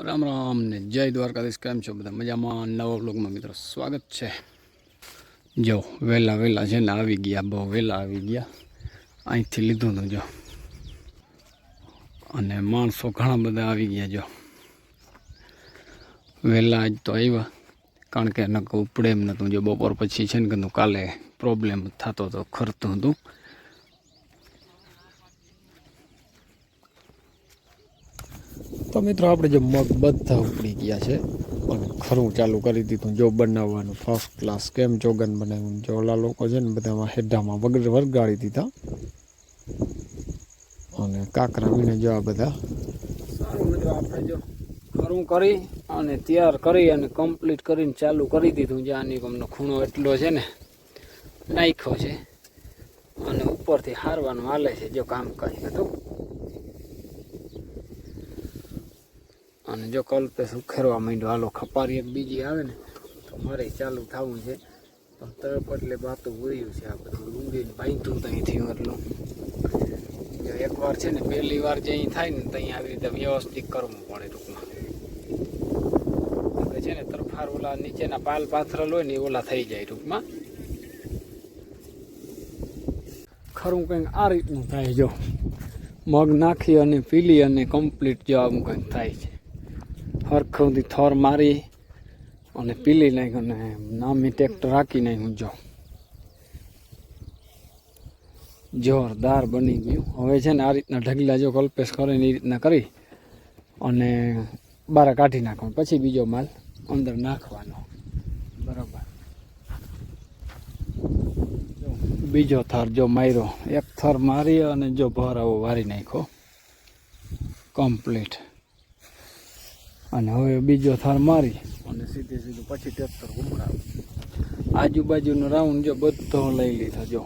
રામ રામ ને જય દ્વારકાધીશ. કેમ છો બધા? મજામાં? નવા બ્લોગમાં મિત્રો સ્વાગત છે. જો વહેલા છે ને આવી ગયા, બહુ વહેલા આવી ગયા. અહીંથી લીધું હતું જો, અને માણસો ઘણા બધા આવી ગયા. જો વહેલા આજ તો આવ્યા, કારણ કે નક ઉપડે એમ નહોતું. જો બપોર પછી છે ને કીધું કાલે પ્રોબ્લેમ થતો હતો, ખરતું હતું. તો મિત્રો આપણે જે મગ બધા ઉપડી ગયા છે અને ખરું ચાલુ કરી દીધું જો બનાવવાનું. ફર્સ્ટ ક્લાસ કેમ ચોગન બનાવ્યું. જો ઓલા લોકો છે ને બધામાં હેડામાં વરગાડી દીધા, અને કાકરા વીણે જો આ બધા. સારું મિત્રો, આપણે જો ખરું કરી અને તૈયાર કરી અને કમ્પ્લીટ કરીને ચાલુ કરી દીધું. જે આની ગમનો ખૂણો એટલો છે ને નાખ્યો છે, અને ઉપરથી હારવાનું હાલે છે જો કામ કરી હતું. અને જો કલ્પેશ ઉખેરવા માંડ્યો. હાલો ખપારી એક બીજી આવે ને તો મારે ચાલુ થવું છે, પણ તરફ એટલે બાતું વળ્યું છે. આ બધું ડુંગળીને બાંધતું ત્યાં થયું એટલું. જો એકવાર છે ને પહેલી વાર જે અહીં થાય ને ત્યાં આવી રીતે વ્યવસ્થિત કરવું પડે ટૂંકમાં. આપણે છે ને તરફાર ઓલા નીચેના પાલ પાથરેલ હોય ને એ ઓલા થઈ જાય ટૂંકમાં. ખરું કંઈક આ રીતનું થાય. જો મગ નાખી અને પીલી અને કમ્પ્લીટ જો આવું કંઈક થાય છે. હરખુંથી થોર મારી અને પીલી નાખ્યું અને નામી ટ્રેક્ટર રાખી નાખ્યું. જો જોરદાર બની ગયું. હવે છે ને આ રીતના ઢગલા જો કલ્પેશ કરે ને એ રીતના કરી અને બહાર કાઢી નાખવાનું. પછી બીજો માલ અંદર નાખવાનો. બરાબર. બીજો થર જો માર્યો, એક થર મારી અને જો ભરાવો વારી નાખ્યો કમ્પ્લીટ. અને હવે બીજો થર મારી અને સીધું પછી ટ્રેક્ટર ઉભરાવે. આજુબાજુનો રાઉન્ડ જો બધો લઈ લીધો. જો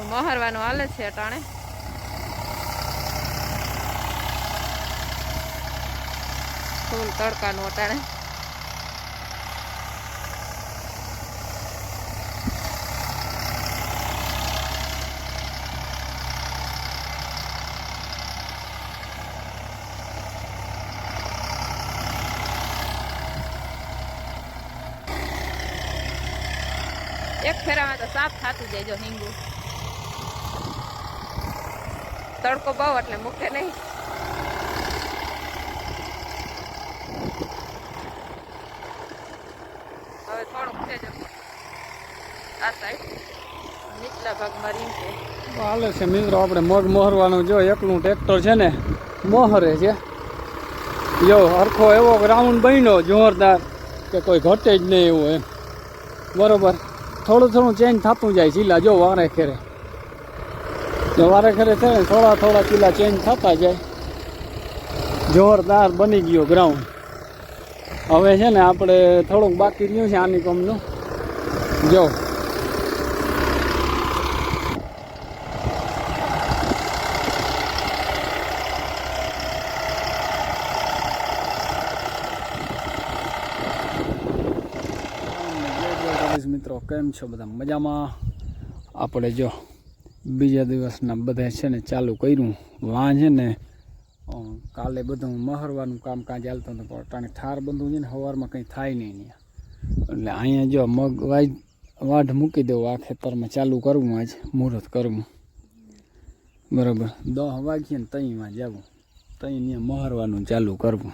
મહરવાનું હાલે છે અટાણે. ફૂલ તડકાનું અટાણે. એક ફેરામાં તો સાફ થતું જાય. જો હિંગુ તડકો બહુ એટલે મૂકે નહીં. હવે થોડુંક છે જો આ સાઈડ નીચલા ભાગમાં રીંગ છે. હાલે છે મિત્રો. આપણે મગ મોહરવાનું જો એકલું ટ્રેક્ટર છે ને મોહરે છે. જો હરખો એવો રાઉન્ડ બન્યો જોરદાર કે કોઈ ઘટે જ નહીં એવું એમ. બરોબર. થોડું ચેન્જ થતું જાય ચીલા. જો વારે ખેરે છે ને થોડા ચીલા ચેન્જ થતા જાય. જોરદાર બની ગયો ગ્રાઉન્ડ. હવે છે ને આપણે થોડુંક બાકી રહ્યું છે આની કમનું. જો મિત્રો કેમ છો બધા? મજામાં? આપણે જો બીજા દિવસના બધા છે ને ચાલુ કર્યું. વાં છે ને કાલે બધું મહરવાનું કામકાજ ચાલતું હતું, પણ અટાણે ઠાર બધું છે ને સવારમાં કંઈ થાય નહીં ત્યાં. એટલે અહીંયા જો મગ વાઢ મૂકી દેવું. આ ખેતરમાં ચાલુ કરવું, આજ મુહૂર્ત કરવું. બરાબર. 10 વાગ્યે ને તઈમાં જવું, તઈ ત્યાં મહરવાનું ચાલુ કરવું.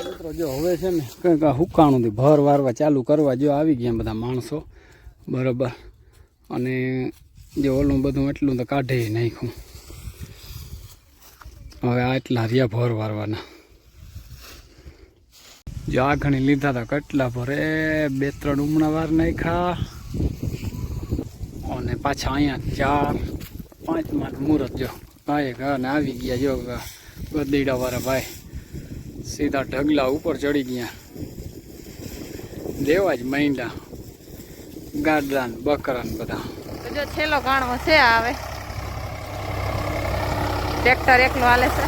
મિત્રો જો હવે છે ને કંઈક હુકાણુંથી ભર વારવા ચાલુ કરવા જો આવી ગયા બધા માણસો. બરાબર. અને જે ઓલું બધું એટલું તો કાઢી નાખ્યું. હવે આટલા રહ્યા ભર વારવાના. જો આ ઘણી લીધા હતા કેટલા ભરે, 2-3 ઉમણા વાર નાખ્યા અને પાછા અહીંયા 4-5 મુહૂર્ત જો ભાઈ ઘરને આવી ગયા. જો ગદીડા વાળા ભાઈ સીધા ઢગલા ઉપર ચડી ગયા. દેવા જ માંડ્યા ગાડા ને બકરા ને બધા. જો છેલ્લો ગાણવો છે આવે. ટ્રેક્ટર એકલો હાલે છે.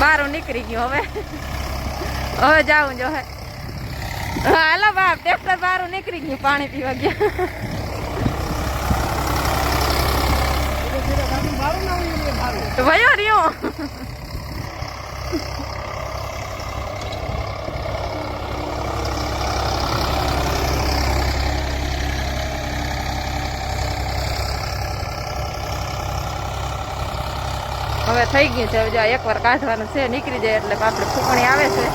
બારું નીકળી ગયું. હવે જાવું જો હે. હાલો બાપ, ટ્રેક્ટર બારું નીકળી ગયું. પાણી પીવા ગયા. ભયો રહ્યો હવે થઈ ગયું છે. હવે જો એકવાર કાઢવાનું છે, નીકળી જાય એટલે આપણે ફૂંકણી આવે છે.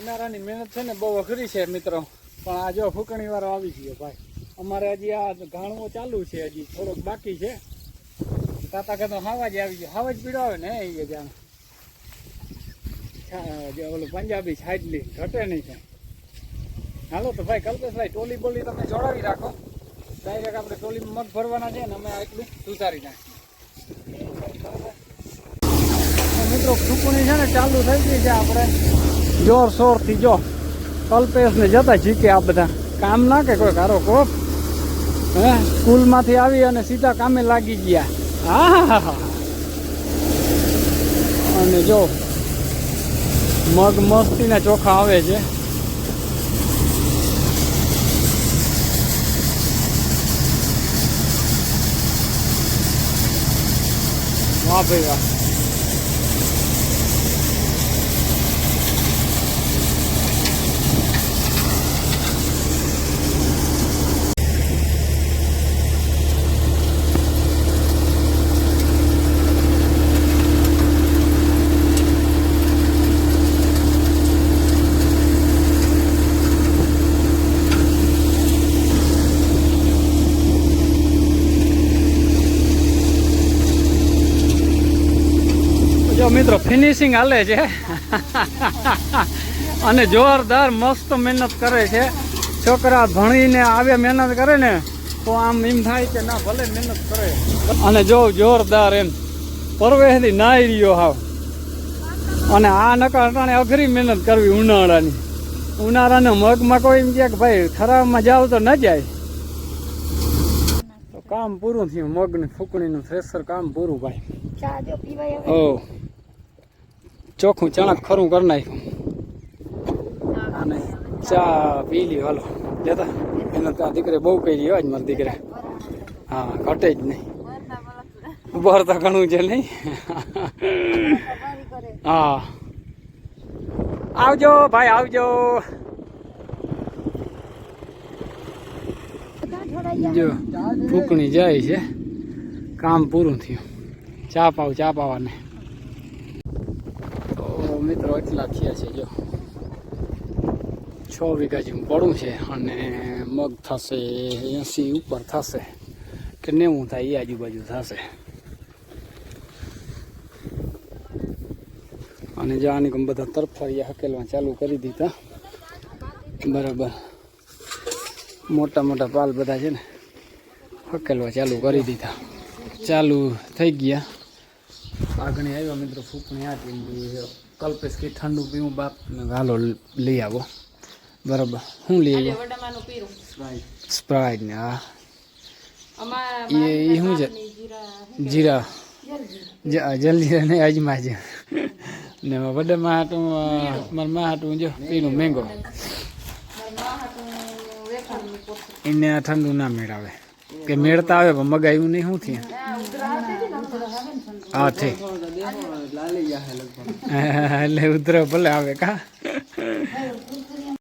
ઉનાળાની મહેનત છે ને બહુ અઘરી છે મિત્રો, પણ આ જો ફૂંકણી વાળો આવી ગયો ભાઈ. અમારે હજી આ ઘાણવો ચાલુ છે, હજી થોડોક બાકી છે. તાતા કહેતો હાવા જ આવી ગયો. હાવા જ પીડો આવે ને એ જાણ ઓલું પંજાબી છાજલી ઘટે નહીં છે. હાલો તો ભાઈ કલ્પેશભાઈ ટોલી બોલી તમે જોડાવી રાખો. ડાયરેક્ટ આપણે ટોલીમાં મગ ભરવાના છે ને અમે એટલું સુધારી નાખીએ. મિત્રો ફૂંકણી છે ને ચાલુ થઈ ગઈ છે. આપણે જોર શોરથી જો કલ્પેશ ને જતા જીકે આ બધા કામ ના કે કોઈ કારો કોપ હે સ્કૂલમાંથી આવી અને સીધા કામે લાગી ગયા. હા અને જો મગ મસ્તીના ચોખા આવે છે. વાહ ભાઈ વાહ. મિત્રો ફિનિશિંગ હાલે છે અને જોરદાર મસ્ત મહેનત કરે છે. છોકરા ભણીને આવે મહેનત કરે ને તો આમ એમ થાય કે ના ભલે મહેનત કરે. અને જો જોરદાર એમ પરવેશથી નાઈ રહ્યો હાવ. અને આ નકા અટાણે અઘરી મહેનત કરવી ઉનાળાની. ઉનાળાના મગમાં કોઈ એમ કે ભાઈ ખરાબમાં જાવ તો ન જાય. તો કામ પૂરું થયું. મગની ફૂંકણીનું થ્રેસર કામ પૂરું ભાઈ. ઓ ચોખ્ખું ચણા ખરું કરી નાખ્યું અને ચા પી લી. હાલો જતા એને ત્યાં દીકરે બહુ કહી રહ્યો આજ મારા દીકરે. હા ઘટે જ નહીં. ઉભર તો ઘણું છે નહીં. હા આવજો ભાઈ આવજો. જો ફૂંકણી જાય છે. કામ પૂરું થયું. ચા પાવાને મિત્રો એટલા થયા છે. જો 6 વીઘા જેવું પડું છે અને મગ થશે 80 ઉપર થશે કે 90 થાય એ આજુબાજુ થશે. અને જો આની બધા તરફારિયા હકેલવા ચાલુ કરી દીધા. બરાબર મોટા મોટા પાલ બધા છે ને હકેલવા ચાલુ કરી દીધા. ચાલુ થઈ ગયા. આગળ આવ્યા મિત્રો ફૂંકણી આપી. કલ્પેશ કે ઠંડુ પીવું બાપ હાલો લઈ આવો. બરાબર શું લઈ આવ્યો? સ્પ્રાઇટ ને હા એ શું છે? જીરા જલ્દી નહીં અજમા છે ને વડામાં હાટું મારા મા હાટું જો પીનું મેંગો. એને ઠંડુ ના મેળાવે કે મેળતા આવે પણ મગાવ્યું નહીં. શું થયા હા ઠીક એટલે ઉતરો ભલે આવે કા